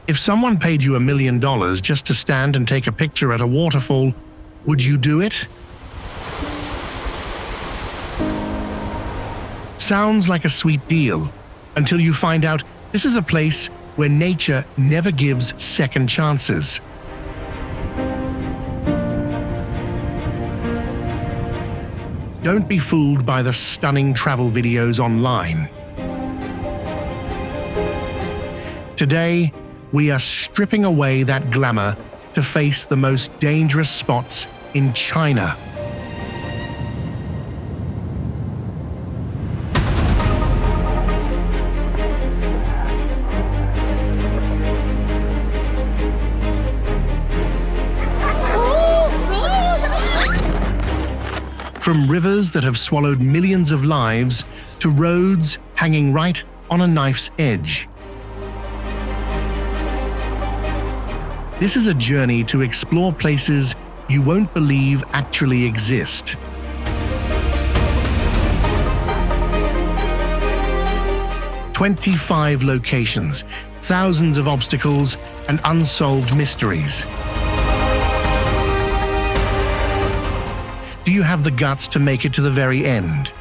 If someone paid you $1 million just to stand and take a picture at a waterfall, would you do it? Sounds like a sweet deal, until you find out this is a place where nature never gives second chances. Don't be fooled by the stunning travel videos online. Today, we are stripping away that glamour to face the most dangerous spots in China. From rivers that have swallowed millions of lives to roads hanging right on a knife's edge. This is a journey to explore places you won't believe actually exist. "25 locations, thousands of obstacles, and unsolved mysteries." Do you have the guts to make it to the very end?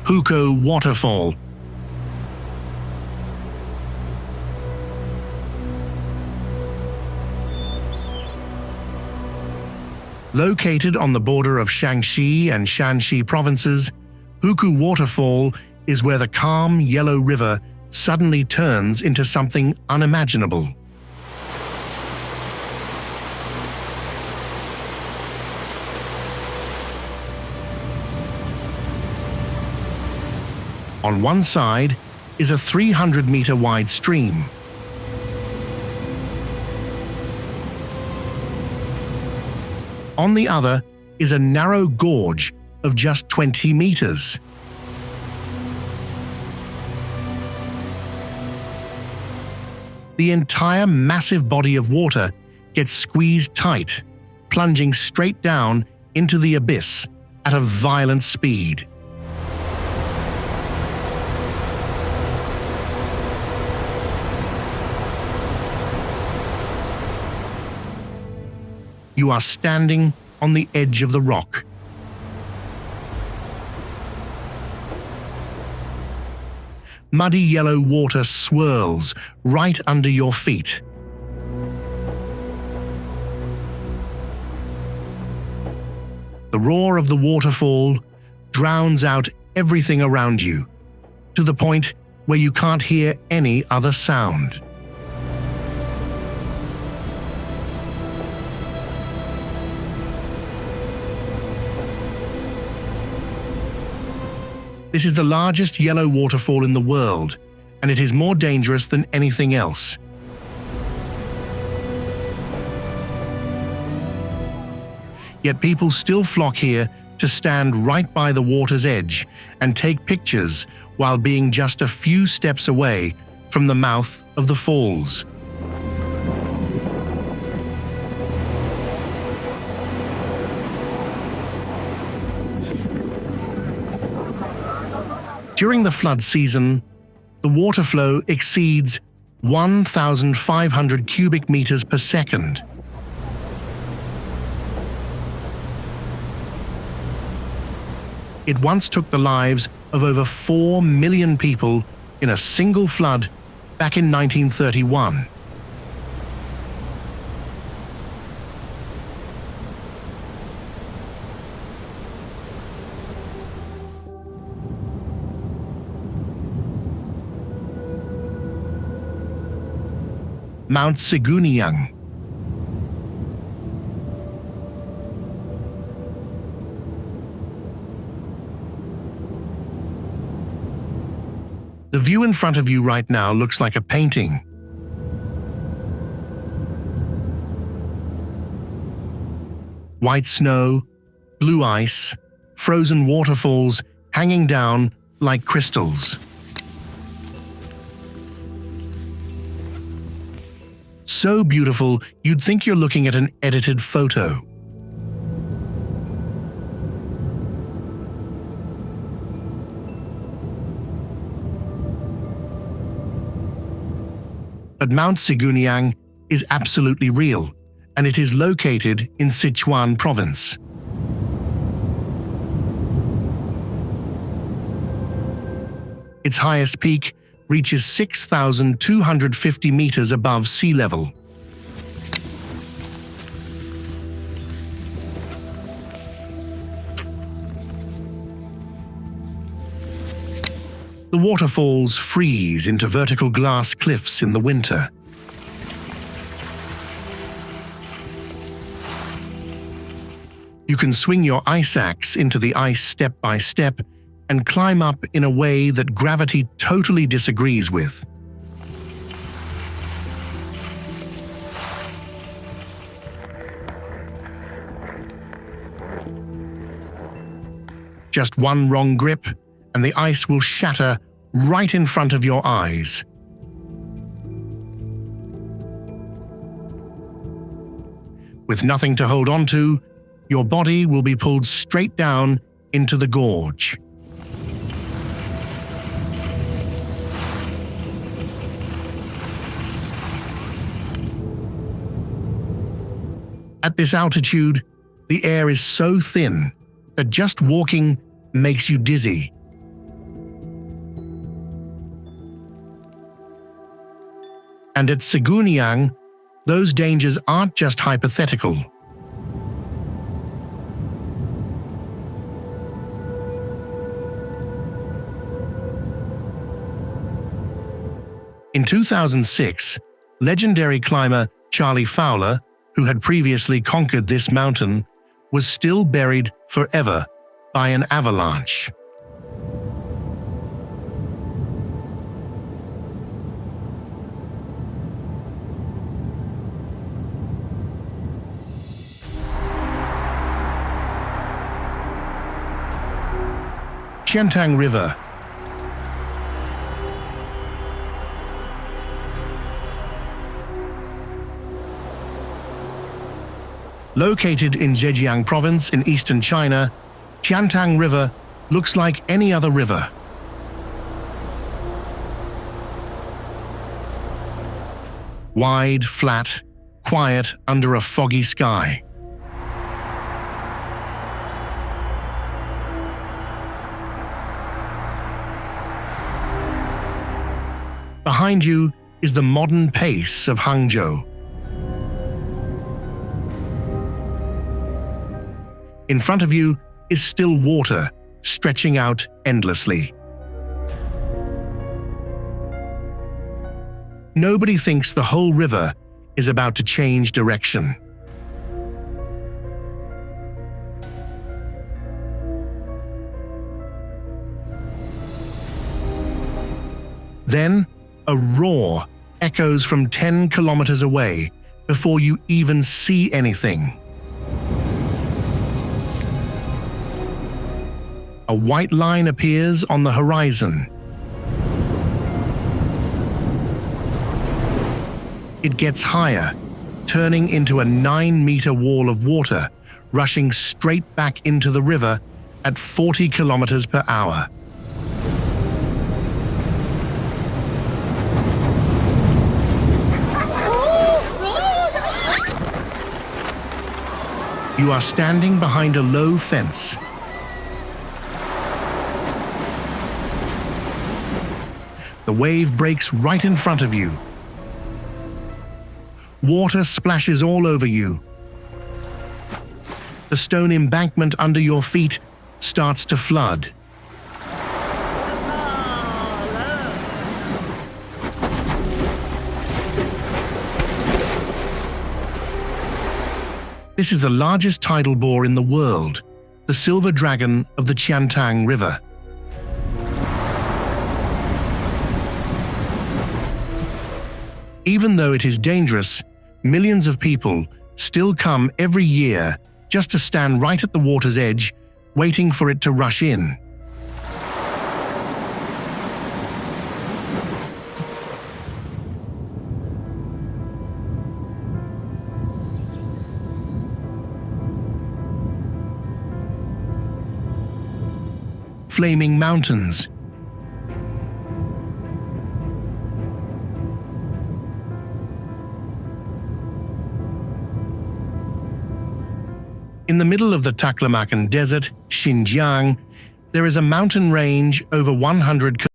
Hukou Waterfall. Located on the border of Shaanxi and Shanxi provinces, Hukou Waterfall is where the calm yellow river suddenly turns into something unimaginable. On one side is a 300-meter wide stream. On the other is a narrow gorge of just 20 meters. The entire massive body of water gets squeezed tight, plunging straight down into the abyss at a violent speed. You are standing on the edge of the rock. Muddy yellow water swirls right under your feet. The roar of the waterfall drowns out everything around you, to the point where you can't hear any other sound. This is the largest yellow waterfall in the world, and it is more dangerous than anything else. Yet people still flock here to stand right by the water's edge and take pictures while being just a few steps away from the mouth of the falls. During the flood season, the water flow exceeds 1,500 cubic meters per second. It once took the lives of over 4 million people in a single flood back in 1931. Mount Siguniang. The view in front of you right now looks like a painting. White snow, blue ice, frozen waterfalls hanging down like crystals. So beautiful, you'd think you're looking at an edited photo. But Mount Siguniang is absolutely real, and it is located in Sichuan province. Its highest peak reaches 6,250 meters above sea level. The waterfalls freeze into vertical glass cliffs in the winter. You can swing your ice axe into the ice step by step and climb up in a way that gravity totally disagrees with. Just one wrong grip, and the ice will shatter right in front of your eyes. With nothing to hold on to, your body will be pulled straight down into the gorge. At this altitude, the air is so thin that just walking makes you dizzy. And at Siguniang, those dangers aren't just hypothetical. In 2006, legendary climber Charlie Fowler, who had previously conquered this mountain, was still buried forever by an avalanche. Qiantang River. Located in Zhejiang province in eastern China, Qiantang River looks like any other river. Wide, flat, quiet under a foggy sky. Behind you is the modern pace of Hangzhou. In front of you is still water, stretching out endlessly. Nobody thinks the whole river is about to change direction. Then, a roar echoes from 10 kilometers away before you even see anything. A white line appears on the horizon. It gets higher, turning into a 9-meter wall of water, rushing straight back into the river at 40 kilometers per hour. You are standing behind a low fence. The wave breaks right in front of you. Water splashes all over you. The stone embankment under your feet starts to flood. This is the largest tidal bore in the world, the silver dragon of the Qiantang River. Even though it is dangerous, millions of people still come every year just to stand right at the water's edge, waiting for it to rush in. flaming mountains. In the middle of the Taklamakan Desert, Xinjiang, there is a mountain range over 100 km.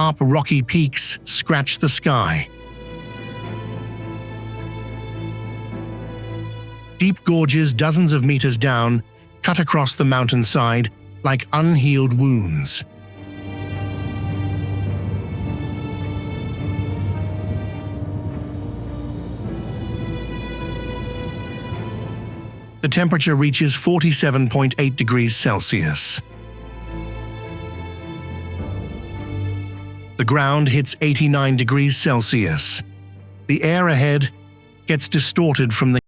Sharp rocky peaks scratch the sky. Deep gorges dozens of meters down cut across the mountainside like unhealed wounds. The temperature reaches 47.8 degrees Celsius. The ground hits 89 degrees Celsius. The air ahead gets distorted from the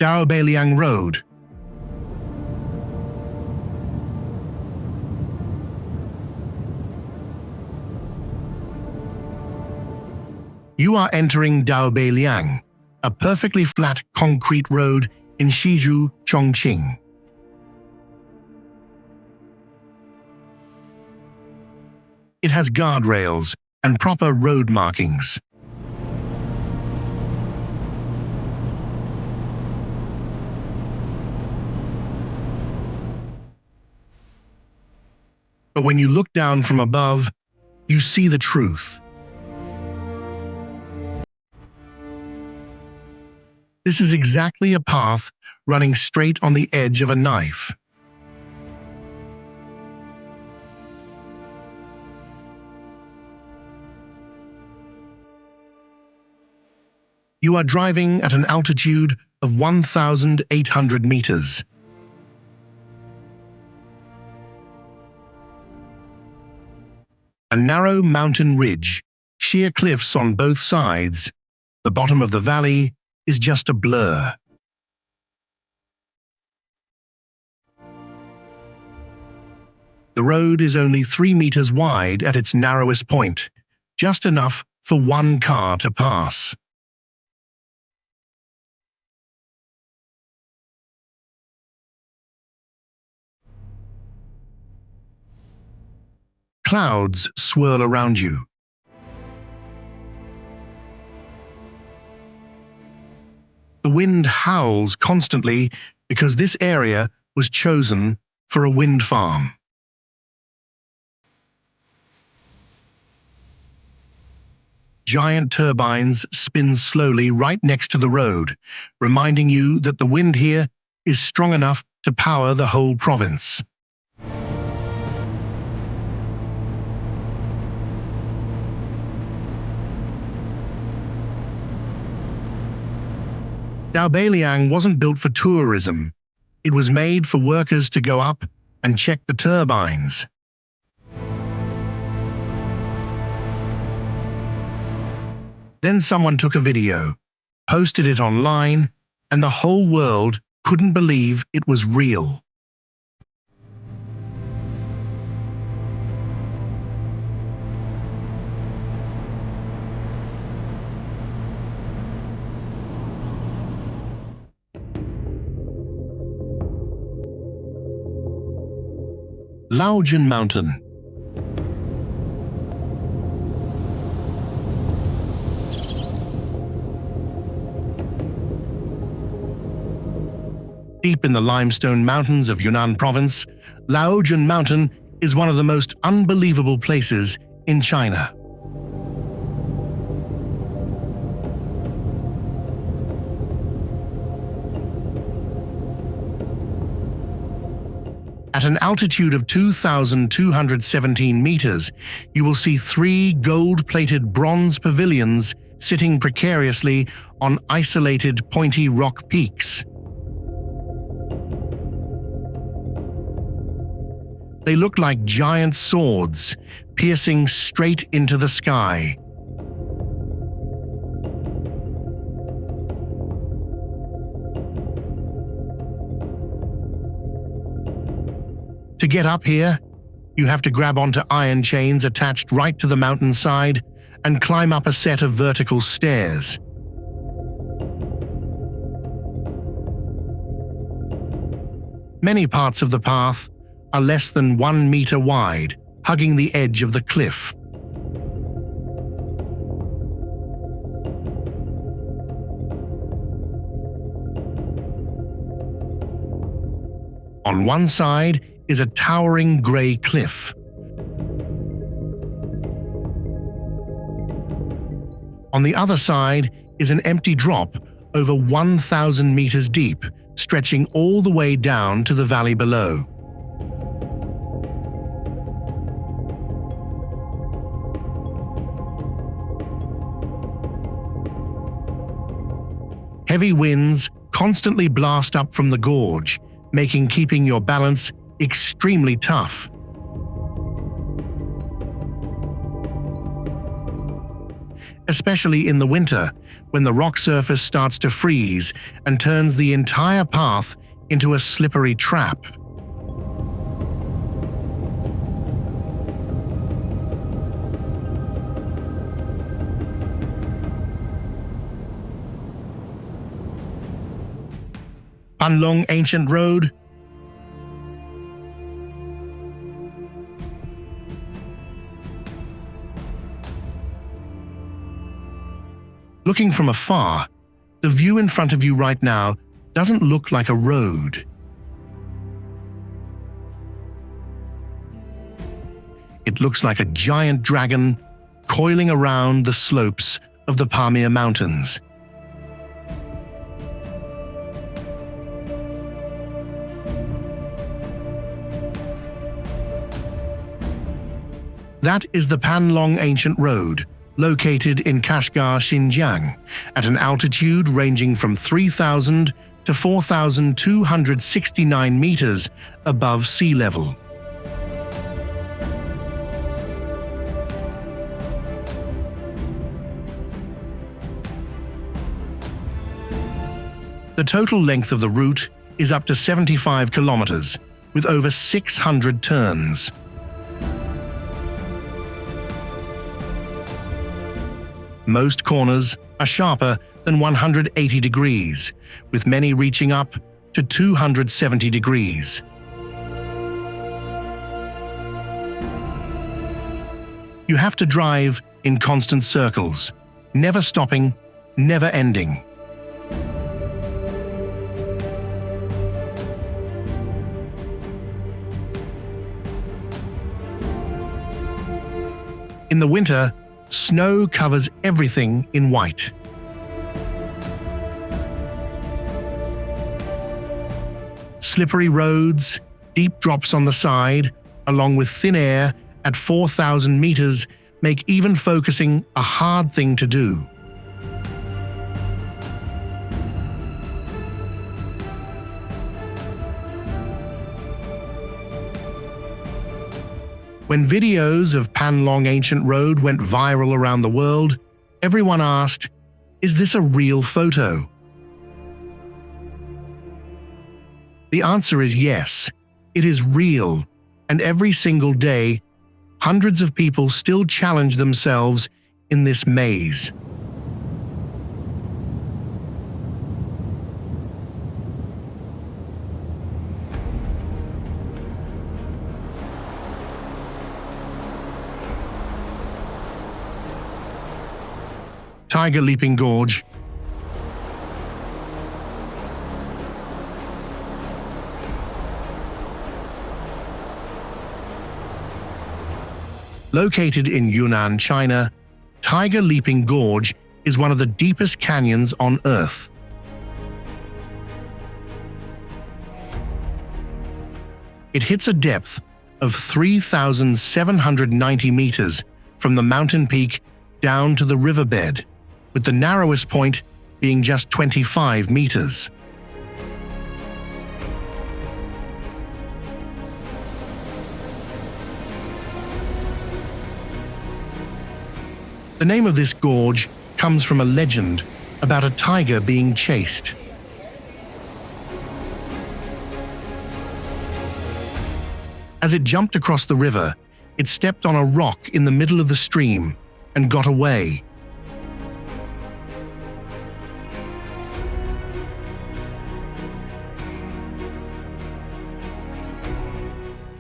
Daobaliang Road. You are entering Daobaliang, a perfectly flat concrete road in Shizhou, Chongqing. It has guardrails and proper road markings. But when you look down from above, you see the truth. This is exactly a path running straight on the edge of a knife. You are driving at an altitude of 1,800 meters. A narrow mountain ridge, sheer cliffs on both sides. The bottom of the valley is just a blur. The road is only 3 meters wide at its narrowest point, just enough for one car to pass. Clouds swirl around you. The wind howls constantly because this area was chosen for a wind farm. Giant turbines spin slowly right next to the road, reminding you that the wind here is strong enough to power the whole province. Daobaliang wasn't built for tourism. It was made for workers to go up and check the turbines. Then someone took a video, posted it online, and the whole world couldn't believe it was real. Laojian Mountain. Deep in the limestone mountains of Yunnan province, Laojian Mountain is one of the most unbelievable places in China. At an altitude of 2,217 meters, you will see 3 gold-plated bronze pavilions sitting precariously on isolated pointy rock peaks. They look like giant swords, piercing straight into the sky. To get up here, you have to grab onto iron chains attached right to the mountainside and climb up a set of vertical stairs. Many parts of the path are less than 1 meter wide, hugging the edge of the cliff. On one side is a towering grey cliff. On the other side is an empty drop over 1,000 meters deep, stretching all the way down to the valley below. Heavy winds constantly blast up from the gorge, making keeping your balance extremely tough. Especially in the winter, when the rock surface starts to freeze and turns the entire path into a slippery trap. Panlong Ancient Road. Looking from afar, the view in front of you right now doesn't look like a road. It looks like a giant dragon coiling around the slopes of the Pamir Mountains. That is the Panlong Ancient Road, located in Kashgar, Xinjiang, at an altitude ranging from 3,000 to 4,269 meters above sea level. The total length of the route is up to 75 kilometers, with over 600 turns. Most corners are sharper than 180 degrees, with many reaching up to 270 degrees. You have to drive in constant circles, never stopping, never ending. In the winter, snow covers everything in white. Slippery roads, deep drops on the side, along with thin air at 4,000 meters make even focusing a hard thing to do. When videos of Panlong Ancient Road went viral around the world, everyone asked, "Is this a real photo?" The answer is yes, it is real, and every single day, hundreds of people still challenge themselves in this maze. Tiger Leaping Gorge. Located in Yunnan, China, Tiger Leaping Gorge is one of the deepest canyons on Earth. It hits a depth of 3,790 meters from the mountain peak down to the riverbed, with the narrowest point being just 25 meters. The name of this gorge comes from a legend about a tiger being chased. As it jumped across the river, it stepped on a rock in the middle of the stream and got away.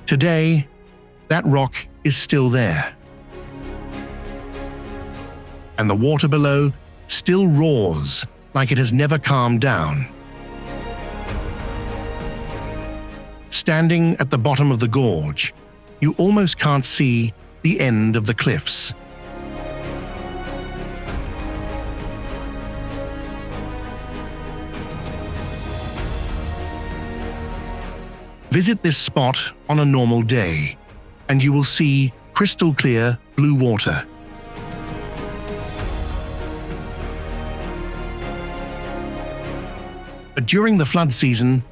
Today, that rock is still there. And the water below still roars like it has never calmed down. Standing at the bottom of the gorge, you almost can't see the end of the cliffs. Visit this spot on a normal day, and you will see crystal clear blue water. But during the flood season,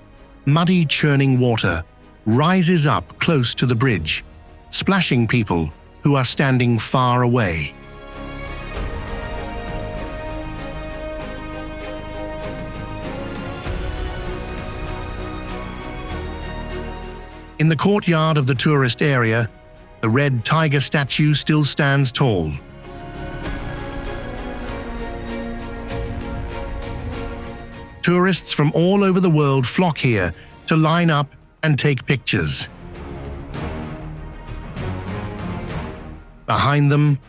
muddy, churning water rises up close to the bridge, splashing people who are standing far away. In the courtyard of the tourist area, the red tiger statue still stands tall. Tourists from all over the world flock here to line up and take pictures. Behind them,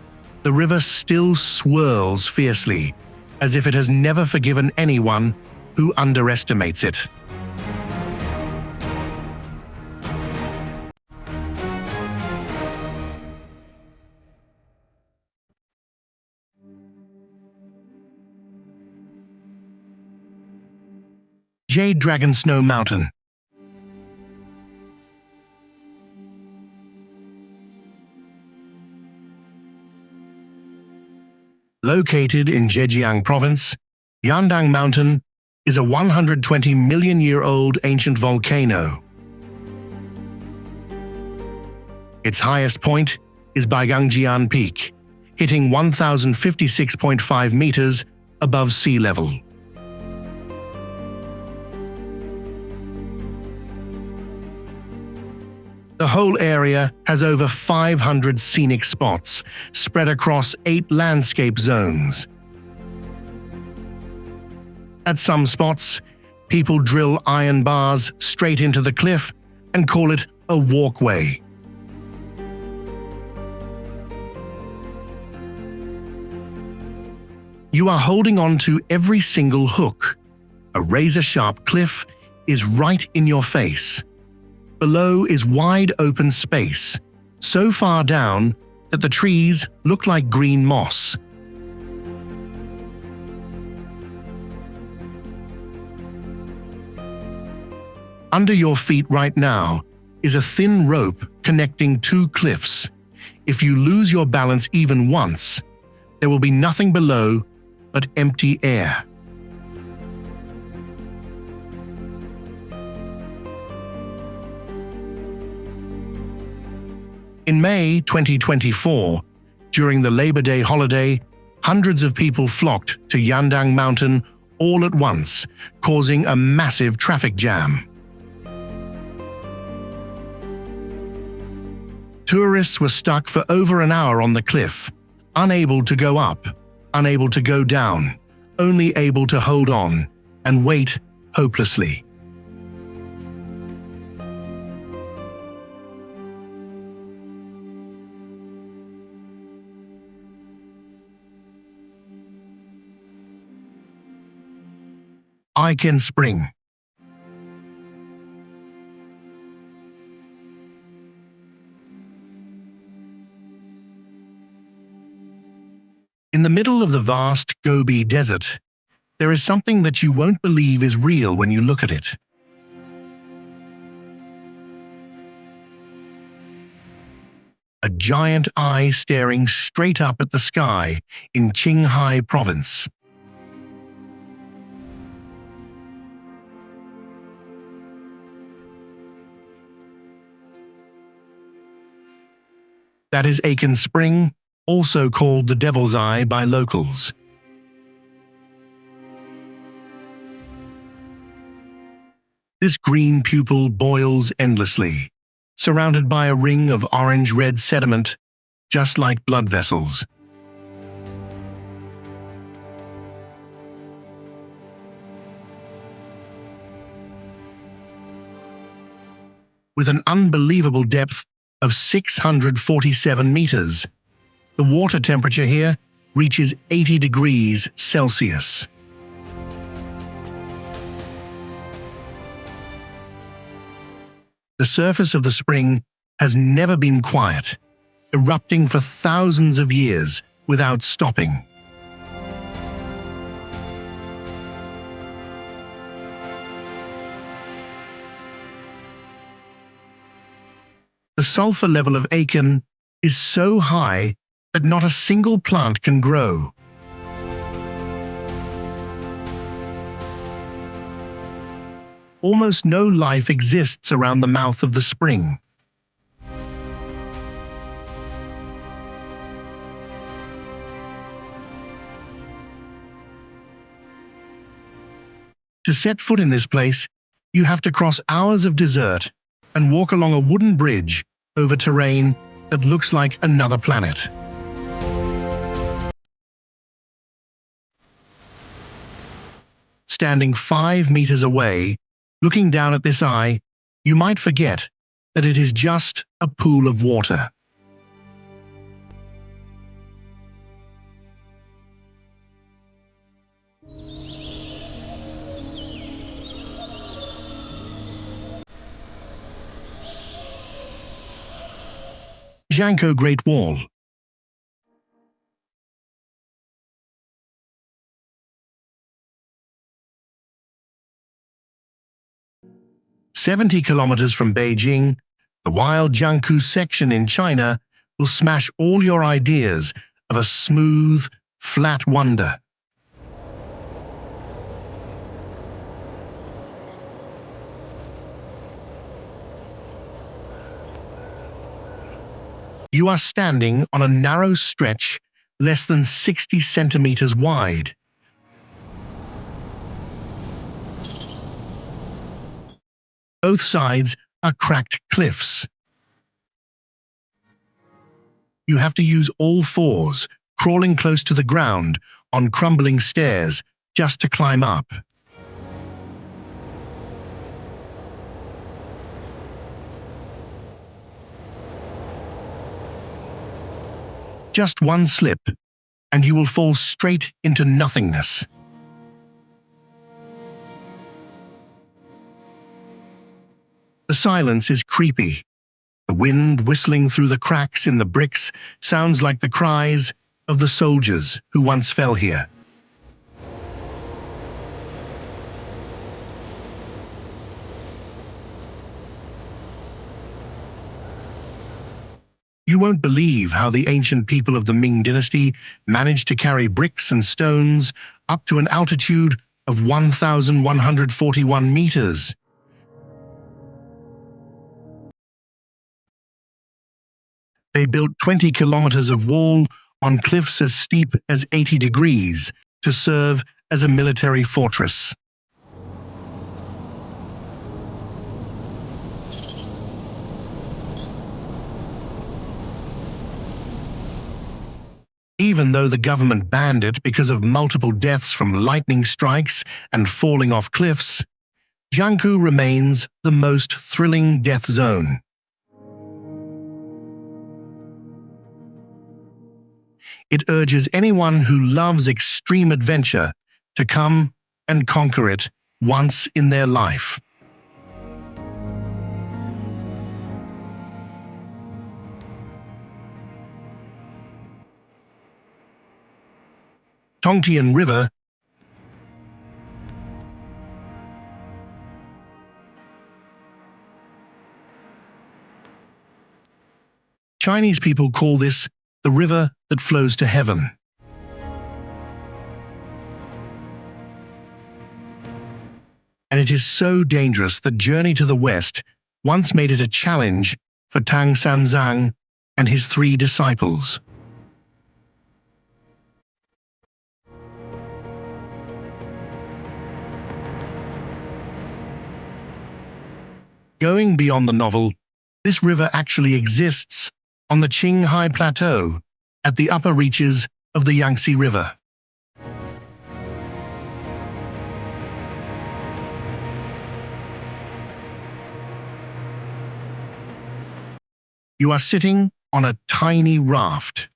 the river still swirls fiercely, as if it has never forgiven anyone who underestimates it. Jade Dragon Snow Mountain. Located in Zhejiang Province, Yandang Mountain is a 120 million-year-old ancient volcano. Its highest point is Baigangjian Peak, hitting 1,056.5 meters above sea level. The whole area has over 500 scenic spots spread across 8 landscape zones. At some spots, people drill iron bars straight into the cliff and call it a walkway. You are holding on to every single hook. A razor-sharp cliff is right in your face. Below is wide open space, so far down that the trees look like green moss. Under your feet right now is a thin rope connecting two cliffs. If you lose your balance even once, there will be nothing below but empty air. In May 2024, during the Labor Day holiday, hundreds of people flocked to Yandang Mountain all at once, causing a massive traffic jam. Tourists were stuck for over an hour on the cliff, unable to go up, unable to go down, only able to hold on and wait hopelessly. Icon Spring. In the middle of the vast Gobi Desert, there is something that you won't believe is real when you look at it. A giant eye staring straight up at the sky in Qinghai province. That is Icon Spring, also called the Devil's Eye by locals. This green pupil boils endlessly, surrounded by a ring of orange-red sediment, just like blood vessels. With an unbelievable depth of 647 meters, the water temperature here reaches 80 degrees Celsius. The surface of the spring has never been quiet, erupting for thousands of years without stopping. The sulfur level of Icon is so high that not a single plant can grow. Almost no life exists around the mouth of the spring. To set foot in this place, you have to cross hours of desert and walk along a wooden bridge over terrain that looks like another planet. Standing 5 meters away, looking down at this eye, you might forget that it is just a pool of water. Zhanko Great Wall. "70 kilometers from Beijing, the wild Jiangsu section in China will smash all your ideas of a smooth, flat wonder. You are standing on a narrow stretch less than 60 centimeters wide. Both sides are cracked cliffs. You have to use all fours, crawling close to the ground on crumbling stairs just to climb up. Just one slip, and you will fall straight into nothingness. The silence is creepy. The wind whistling through the cracks in the bricks sounds like the cries of the soldiers who once fell here. won't believe how the ancient people of the Ming dynasty managed to carry bricks and stones up to an altitude of 1,141 meters. They built 20 kilometers of wall on cliffs as steep as 80 degrees to serve as a military fortress. Even though the government banned it because of multiple deaths from lightning strikes and falling off cliffs, Jianghu remains the most thrilling death zone. It urges anyone who loves extreme adventure to come and conquer it once in their life. Tongtian River Chinese people call this the river that flows to heaven. And it is so dangerous that journey to the west once made it a challenge for Tang Sanzang and his 3 disciples. Going beyond the novel, this river actually exists on the Qinghai Plateau at the upper reaches of the Yangtze River. You are sitting on a tiny raft.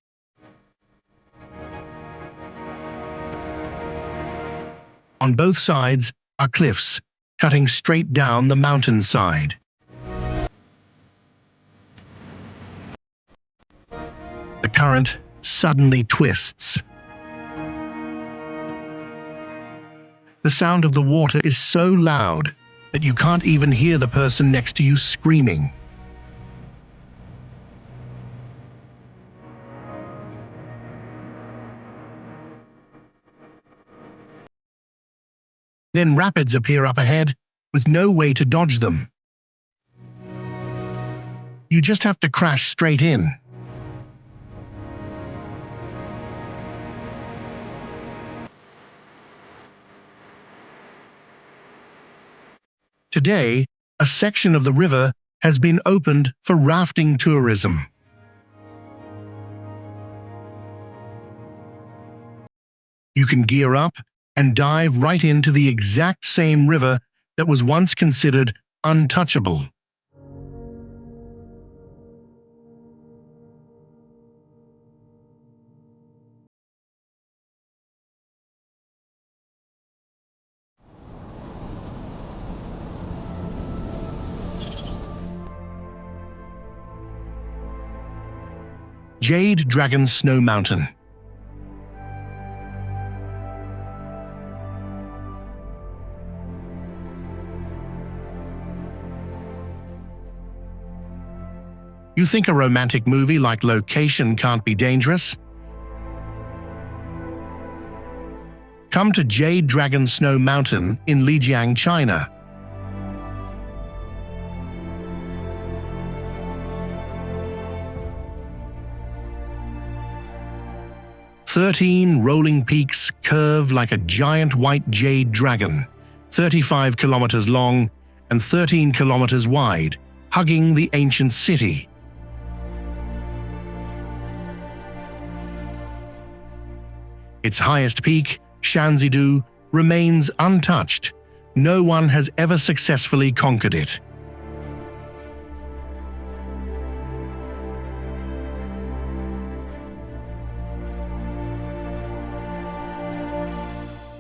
On both sides are cliffs cutting straight down the mountainside. The current suddenly twists. The sound of the water is so loud that you can't even hear the person next to you screaming. Then rapids appear up ahead with no way to dodge them. You just have to crash straight in. Today, a section of the river has been opened for rafting tourism. You can gear up and dive right into the exact same river that was once considered untouchable. Jade Dragon Snow Mountain. You think a romantic movie like Location can't be dangerous? Come to Jade Dragon Snow Mountain in Lijiang, China. "13 rolling peaks curve like a giant white jade dragon, 35 kilometers long and 13 kilometers wide, hugging the ancient city." Its highest peak, Shanzidu, remains untouched. No one has ever successfully conquered it.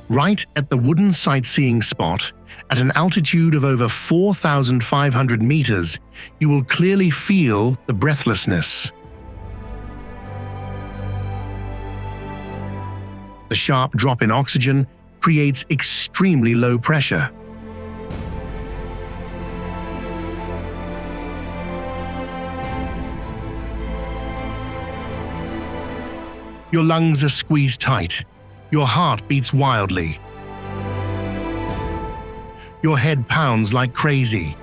Right at the wooden sightseeing spot, at an altitude of over 4,500 meters, you will clearly feel the breathlessness. The sharp drop in oxygen creates extremely low pressure. Your lungs are squeezed tight. Your heart beats wildly. Your head pounds like crazy.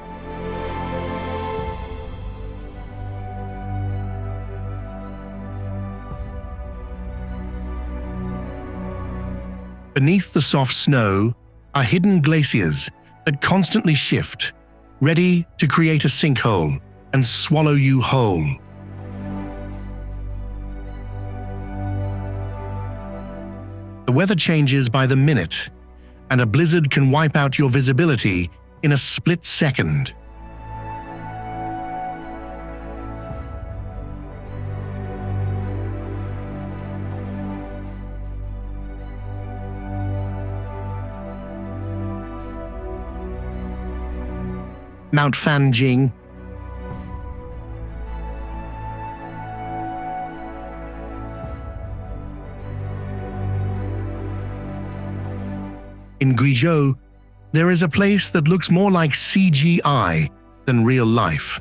Beneath the soft snow are hidden glaciers that constantly shift, ready to create a sinkhole and swallow you whole. The weather changes by the minute, and a blizzard can wipe out your visibility in a split second. Mount Fanjing. In Guizhou, there is a place that looks more like CGI than real life.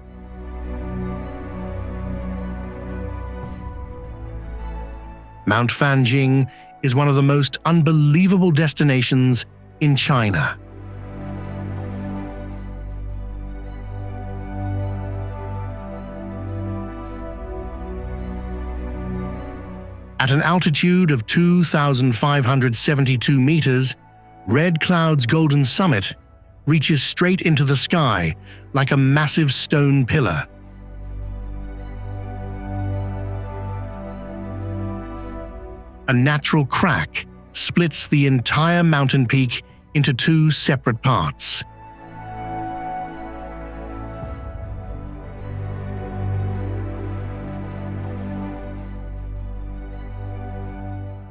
Mount Fanjing is one of the most unbelievable destinations in China. At an altitude of 2,572 meters, Red Cloud's golden summit reaches straight into the sky like a massive stone pillar. A natural crack splits the entire mountain peak into two separate parts.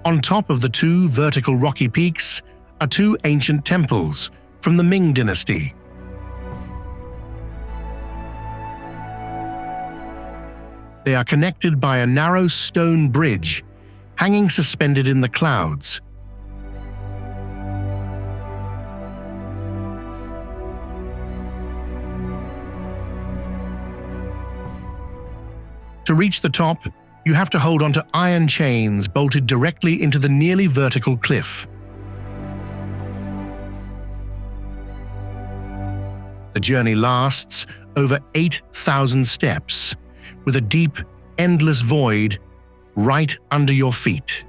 On top of the two vertical rocky peaks are two ancient temples from the Ming dynasty. They are connected by a narrow stone bridge hanging suspended in the clouds. To reach the top, you have to hold onto iron chains bolted directly into the nearly vertical cliff. The journey lasts over 8,000 steps, with a deep, endless void right under your feet.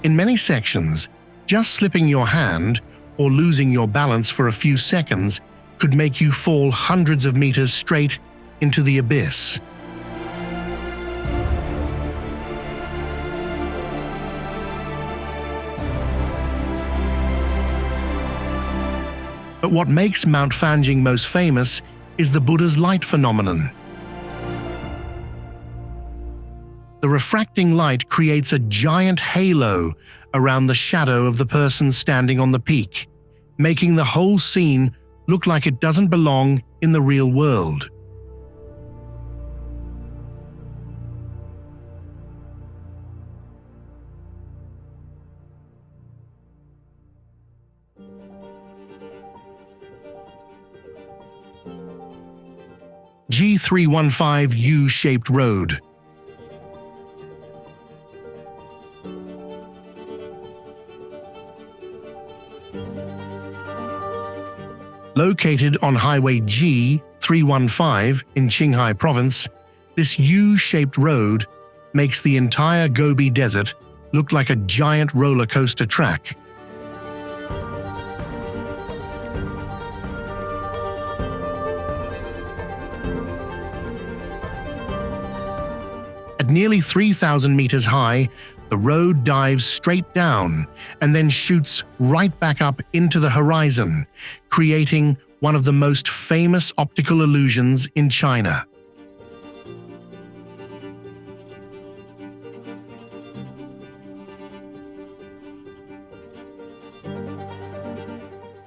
In many sections, just slipping your hand or losing your balance for a few seconds could make you fall hundreds of meters straight into the abyss. But what makes Mount Fanjing most famous is the Buddha's light phenomenon. The refracting light creates a giant halo around the shadow of the person standing on the peak, making the whole scene look like it doesn't belong in the real world. G315 U-shaped road. Located on Highway G315 in Qinghai Province, this U-shaped road makes the entire Gobi Desert look like a giant roller coaster track. At nearly 3,000 meters high, the road dives straight down and then shoots right back up into the horizon, creating one of the most famous optical illusions in China.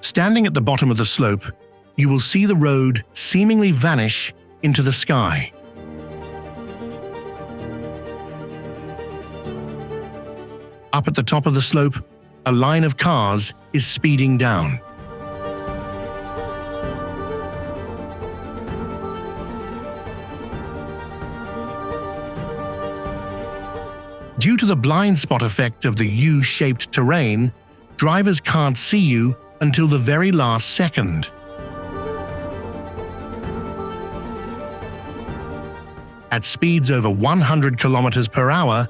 Standing at the bottom of the slope, you will see the road seemingly vanish into the sky. Up at the top of the slope, a line of cars is speeding down. Due to the blind spot effect of the U-shaped terrain, drivers can't see you until the very last second. At speeds over 100 kilometers per hour,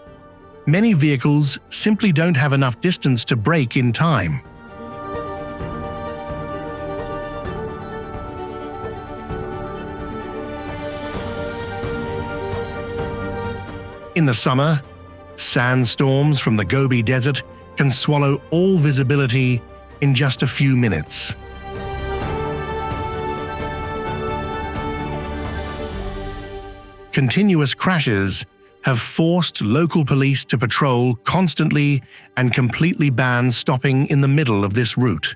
many vehicles simply don't have enough distance to brake in time. In the summer, sandstorms from the Gobi Desert can swallow all visibility in just a few minutes. Continuous crashes have forced local police to patrol constantly and completely ban stopping in the middle of this route.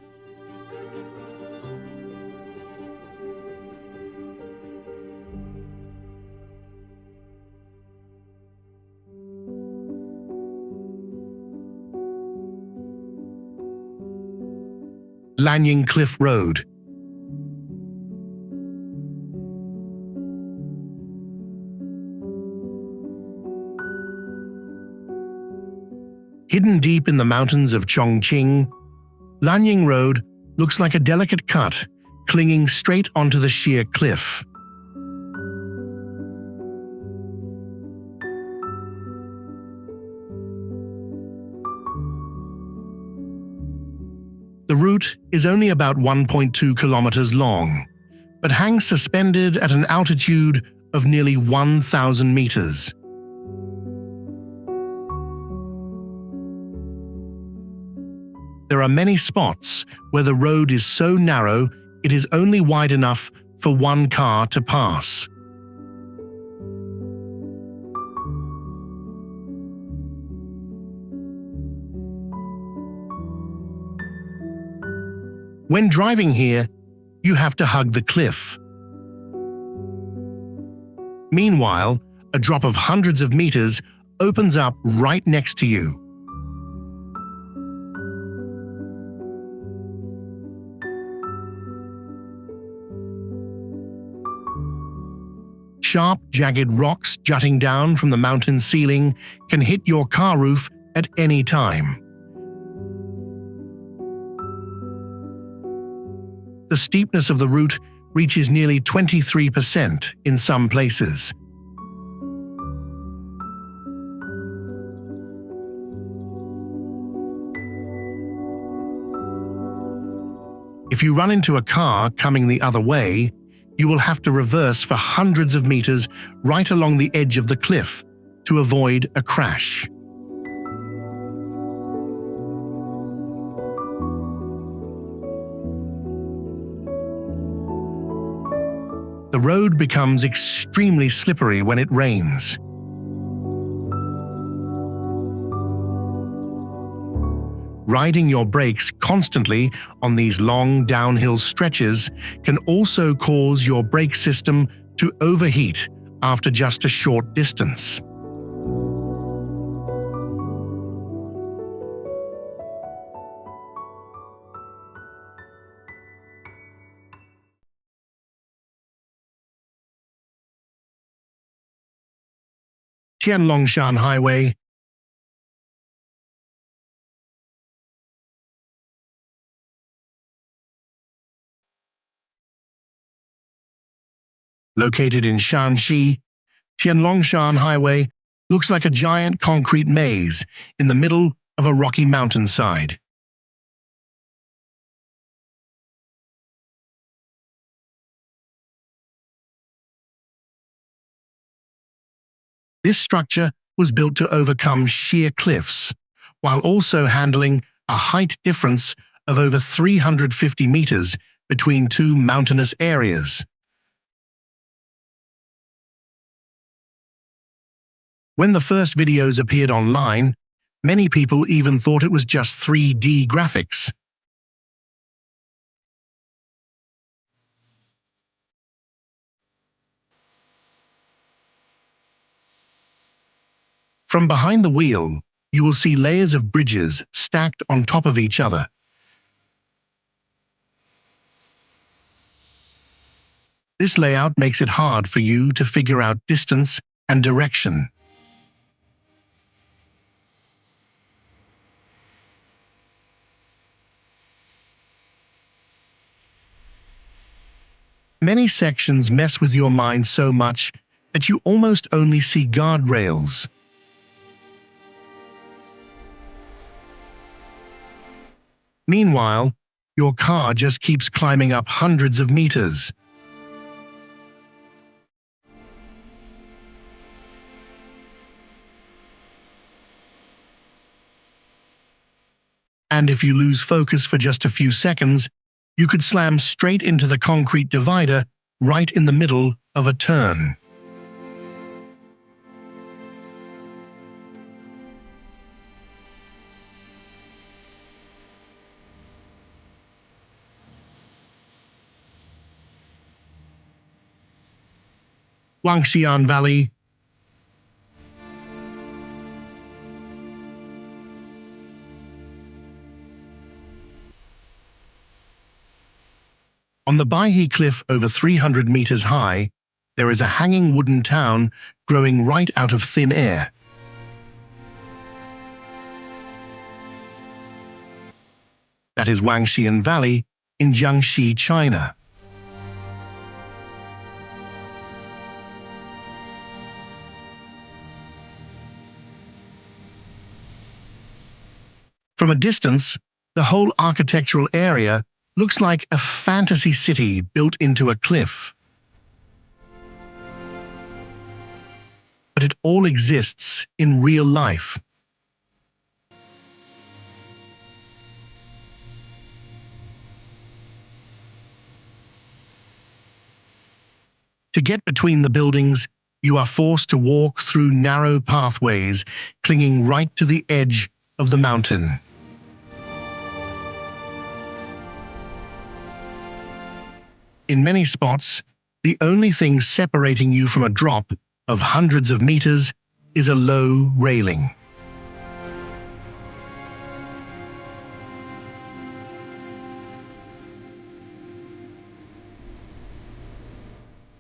Lanying Cliff Road. Hidden deep in the mountains of Chongqing, Lanying Road looks like a delicate cut clinging straight onto the sheer cliff. The route is only about 1.2 kilometers long, but hangs suspended at an altitude of nearly 1,000 meters. There are many spots where the road is so narrow it is only wide enough for one car to pass. When driving here, you have to hug the cliff. Meanwhile, a drop of hundreds of meters opens up right next to you. Sharp, jagged rocks jutting down from the mountain ceiling can hit your car roof at any time. The steepness of the route reaches nearly 23% in some places. If you run into a car coming the other way, you will have to reverse for hundreds of meters right along the edge of the cliff to avoid a crash. The road becomes extremely slippery when it rains. Riding your brakes constantly on these long downhill stretches can also cause your brake system to overheat after just a short distance. Tianlongshan Highway, located in Shanxi, Tianlongshan Highway looks like a giant concrete maze in the middle of a rocky mountainside. This structure was built to overcome sheer cliffs, while also handling a height difference of over 350 meters between two mountainous areas. When the first videos appeared online, many people even thought it was just 3D graphics. From behind the wheel, you will see layers of bridges stacked on top of each other. This layout makes it hard for you to figure out distance and direction. Many sections mess with your mind so much that you almost only see guardrails. Meanwhile, your car just keeps climbing up hundreds of meters. And if you lose focus for just a few seconds, you could slam straight into the concrete divider right in the middle of a turn. Wangxian Valley. On the Baihe cliff over 300 meters high, there is a hanging wooden town growing right out of thin air. That is Wangxian Valley in Jiangxi, China. From a distance, the whole architectural area looks like a fantasy city built into a cliff. But it all exists in real life. To get between the buildings, you are forced to walk through narrow pathways, clinging right to the edge of the mountain. In many spots, the only thing separating you from a drop of hundreds of meters is a low railing.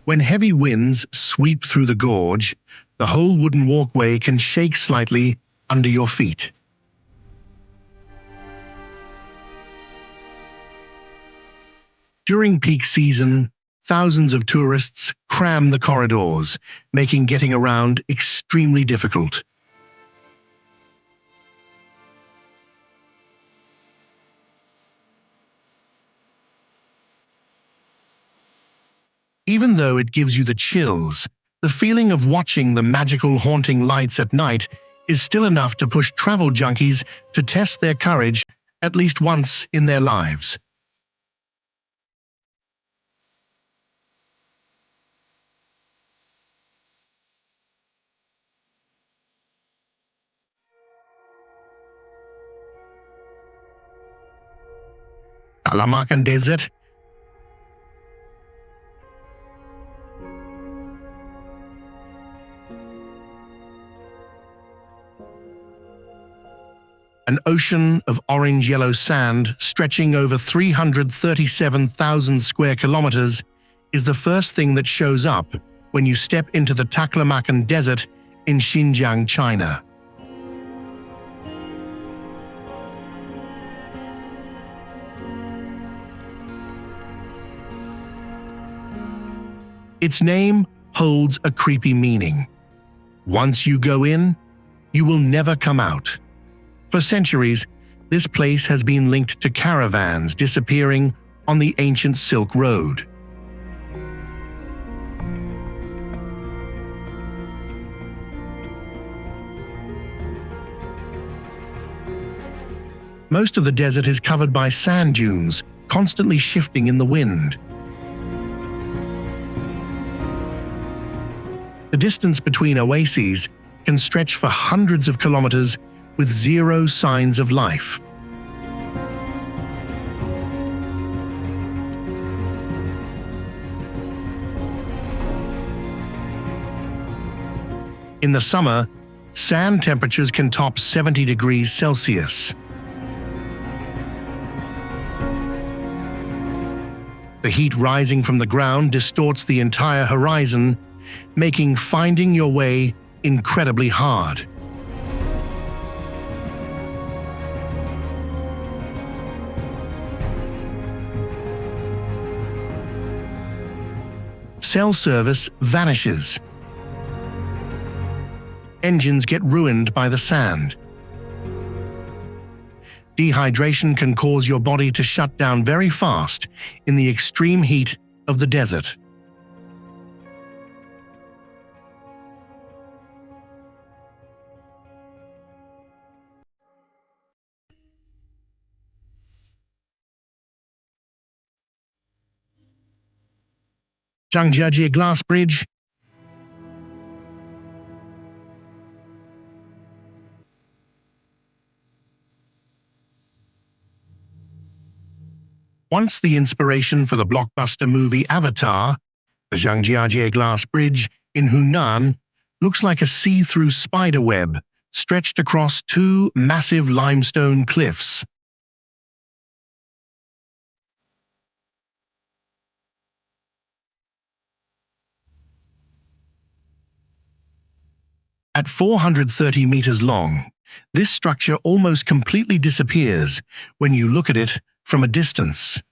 When heavy winds sweep through the gorge, the whole wooden walkway can shake slightly under your feet. During peak season, thousands of tourists cram the corridors, making getting around extremely difficult. Even though it gives you the chills, the feeling of watching the magical haunting lights at night is still enough to push travel junkies to test their courage at least once in their lives. Kalamakan Desert. An ocean of orange-yellow sand stretching over 337,000 square kilometers is the first thing that shows up when you step into the Taklamakan Desert in Xinjiang, China. Its name holds a creepy meaning. Once you go in, you will never come out. For centuries, this place has been linked to caravans disappearing on the ancient Silk Road. Most of the desert is covered by sand dunes, constantly shifting in the wind. The distance between oases can stretch for hundreds of kilometers with zero signs of life. In the summer, sand temperatures can top 70 degrees Celsius. The heat rising from the ground distorts the entire horizon, making finding your way incredibly hard. Cell service vanishes. Engines get ruined by the sand. Dehydration can cause your body to shut down very fast in the extreme heat of the desert. Zhangjiajie Glass Bridge. Once the inspiration for the blockbuster movie Avatar, the Zhangjiajie Glass Bridge in Hunan looks like a see-through spider web stretched across two massive limestone cliffs. At 430 meters long, this structure almost completely disappears when you look at it from a distance.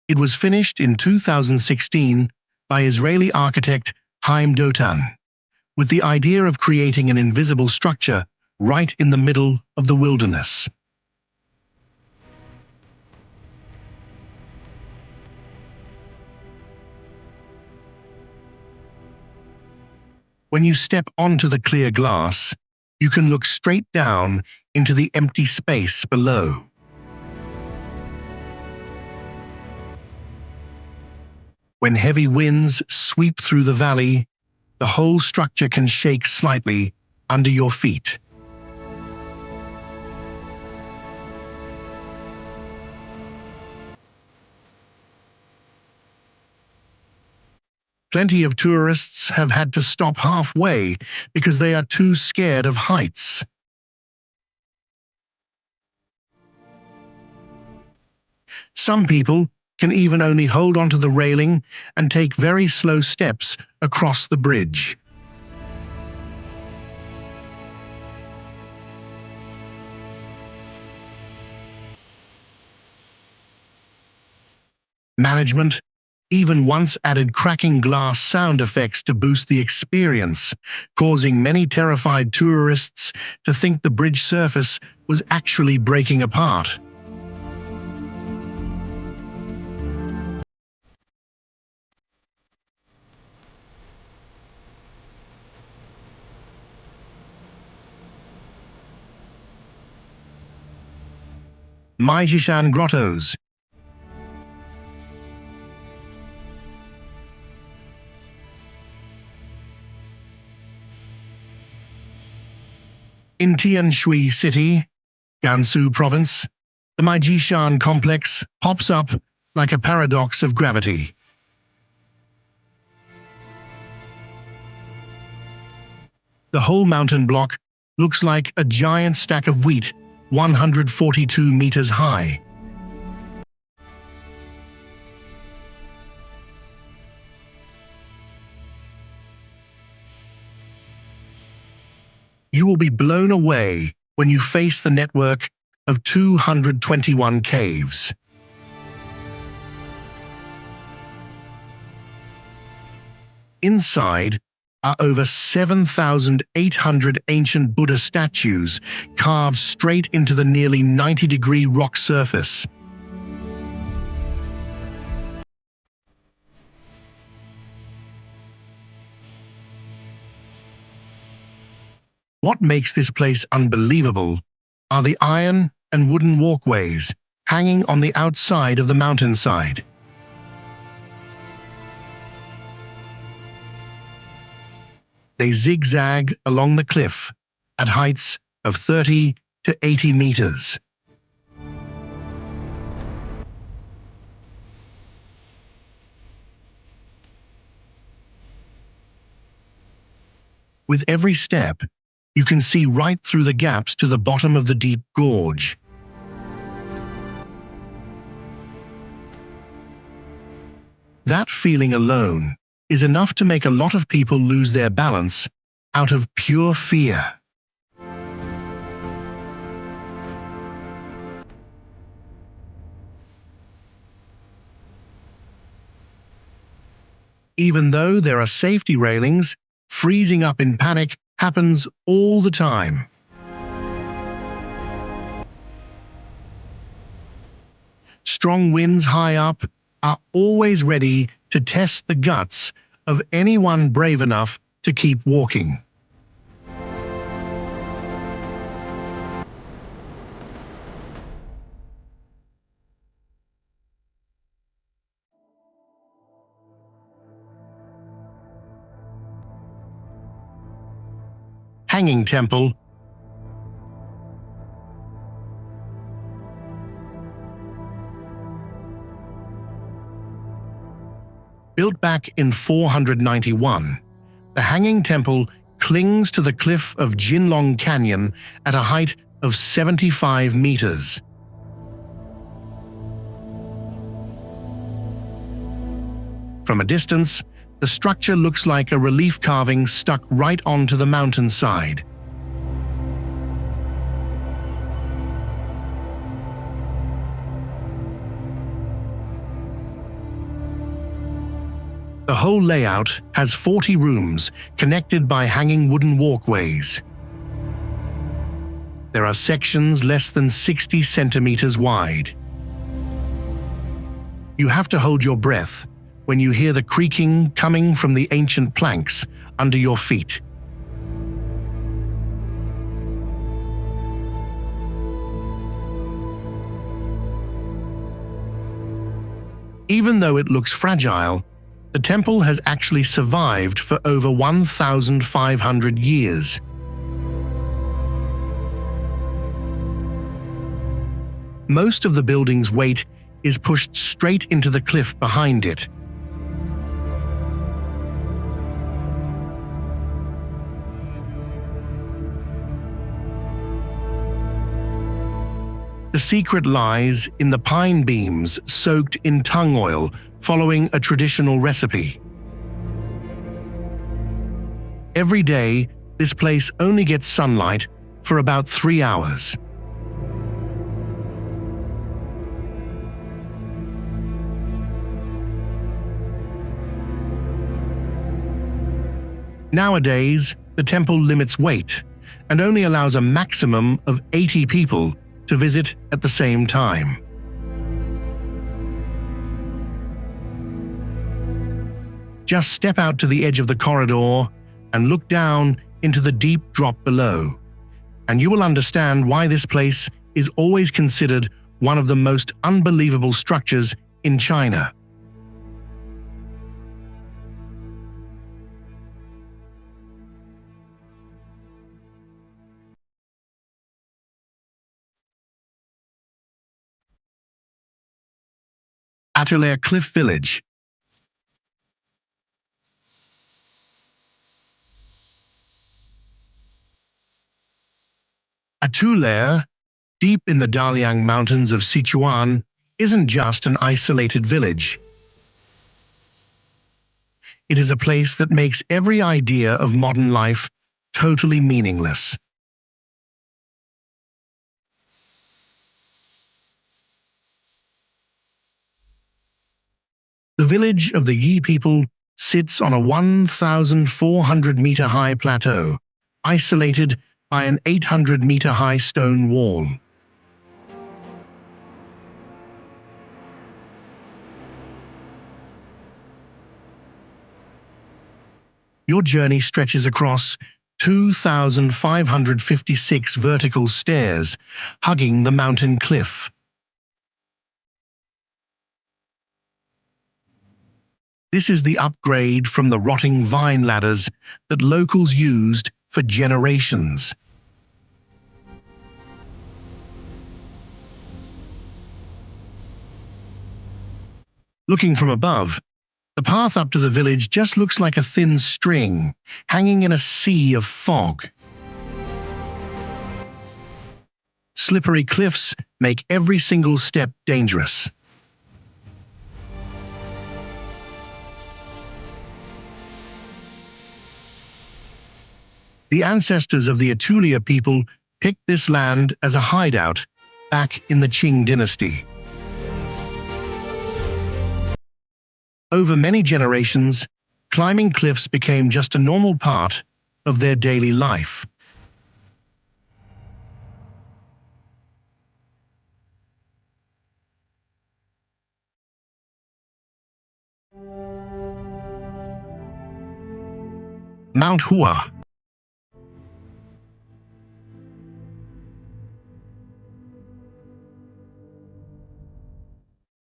It was finished in 2016 by Israeli architect Chaim Dotan, with the idea of creating an invisible structure right in the middle of the wilderness. When you step onto the clear glass, you can look straight down into the empty space below. When heavy winds sweep through the valley, the whole structure can shake slightly under your feet. Plenty of tourists have had to stop halfway because they are too scared of heights. Some people can even only hold onto the railing and take very slow steps across the bridge. Management even once added cracking glass sound effects to boost the experience, causing many terrified tourists to think the bridge surface was actually breaking apart. Maijishan Grottos. In Tianshui City, Gansu Province, the Maijishan complex pops up like a paradox of gravity. The whole mountain block looks like a giant stack of wheat 142 meters high. You will be blown away when you face the network of 221 caves. Inside are over 7,800 ancient Buddha statues carved straight into the nearly 90-degree rock surface. What makes this place unbelievable are the iron and wooden walkways hanging on the outside of the mountainside. They zigzag along the cliff at heights of 30 to 80 meters. With every step, you can see right through the gaps to the bottom of the deep gorge. That feeling alone is enough to make a lot of people lose their balance out of pure fear. Even though there are safety railings, freezing up in panic happens all the time. Strong winds high up are always ready to test the guts of anyone brave enough to keep walking. Hanging Temple. Built back in 491, the Hanging Temple clings to the cliff of Jinlong Canyon at a height of 75 meters. From a distance, the structure looks like a relief carving stuck right onto the mountainside. The whole layout has 40 rooms connected by hanging wooden walkways. There are sections less than 60 centimeters wide. You have to hold your breath when you hear the creaking coming from the ancient planks under your feet. Even though it looks fragile, the temple has actually survived for over 1,500 years. Most of the building's weight is pushed straight into the cliff behind it. The secret lies in the pine beams soaked in tung oil following a traditional recipe. Every day, this place only gets sunlight for about 3 hours. Nowadays, the temple limits weight and only allows a maximum of 80 people to visit at the same time. Just step out to the edge of the corridor and look down into the deep drop below, and you will understand why this place is always considered one of the most unbelievable structures in China. Atulair Cliff Village. Atulair, deep in the Daliang Mountains of Sichuan, isn't just an isolated village. It is a place that makes every idea of modern life totally meaningless. The village of the Yi people sits on a 1,400-meter high plateau, isolated by an 800-meter high stone wall. Your journey stretches across 2,556 vertical stairs, hugging the mountain cliff. This is the upgrade from the rotting vine ladders that locals used for generations. Looking from above, the path up to the village just looks like a thin string, hanging in a sea of fog. Slippery cliffs make every single step dangerous. The ancestors of the Atulair people picked this land as a hideout back in the Qing dynasty. Over many generations, climbing cliffs became just a normal part of their daily life. Mount Hua.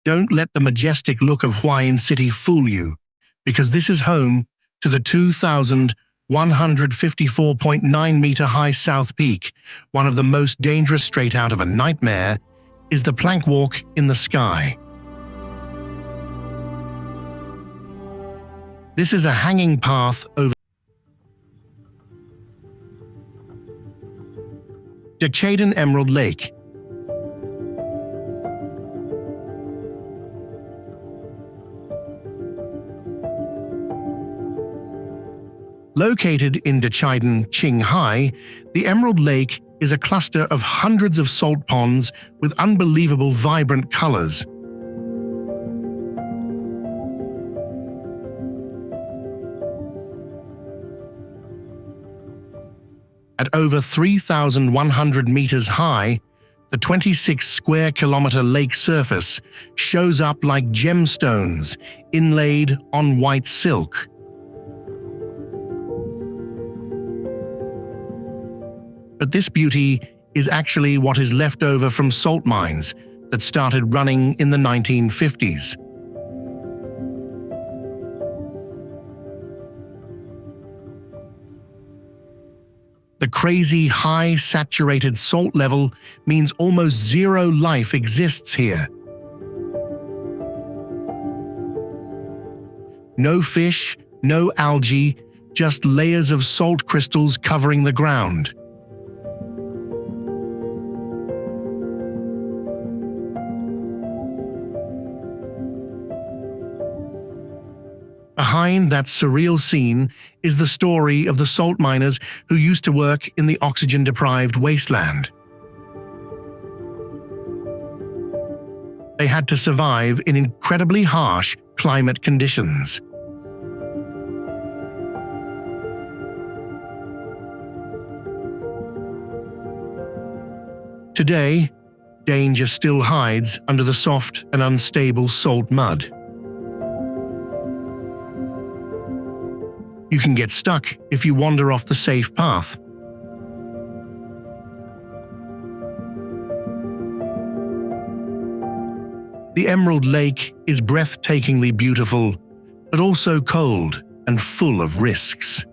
Don't let the majestic look of Huayin City fool you, because this is home to the 2,154.9-meter high South Peak. One of the most dangerous, straight out of a nightmare, is the plank walk in the sky. This is a hanging path over Dechaden Emerald Lake. Located in Dechaden, Qinghai, the Emerald Lake is a cluster of hundreds of salt ponds with unbelievable vibrant colors. At over 3,100 meters high, the 26-square-kilometer lake surface shows up like gemstones inlaid on white silk. But this beauty is actually what is left over from salt mines that started running in the 1950s. The crazy high saturated salt level means almost zero life exists here. No fish, no algae, just layers of salt crystals covering the ground. Behind that surreal scene is the story of the salt miners who used to work in the oxygen-deprived wasteland. They had to survive in incredibly harsh climate conditions. Today, danger still hides under the soft and unstable salt mud. You can get stuck if you wander off the safe path. The Emerald Lake is breathtakingly beautiful, but also cold and full of risks.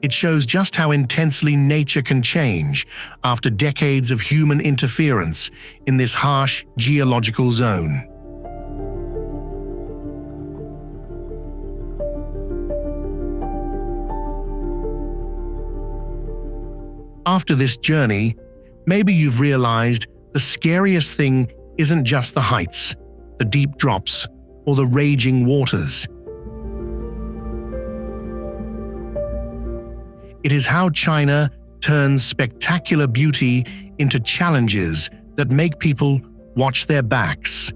It shows just how intensely nature can change after decades of human interference in this harsh geological zone. After this journey, maybe you've realized the scariest thing isn't just the heights, the deep drops, or the raging waters. It is how China turns spectacular beauty into challenges that make people watch their backs.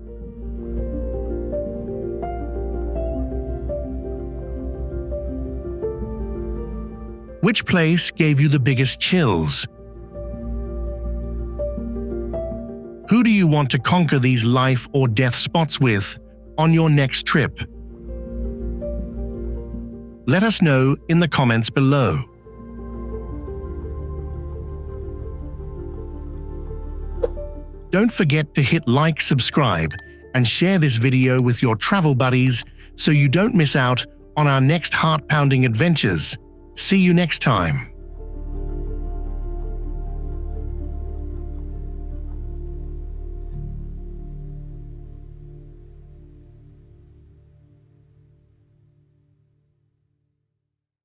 Which place gave you the biggest chills? Who do you want to conquer these life or death spots with on your next trip? Let us know in the comments below. Don't forget to hit like, subscribe, and share this video with your travel buddies so you don't miss out on our next heart-pounding adventures. See you next time.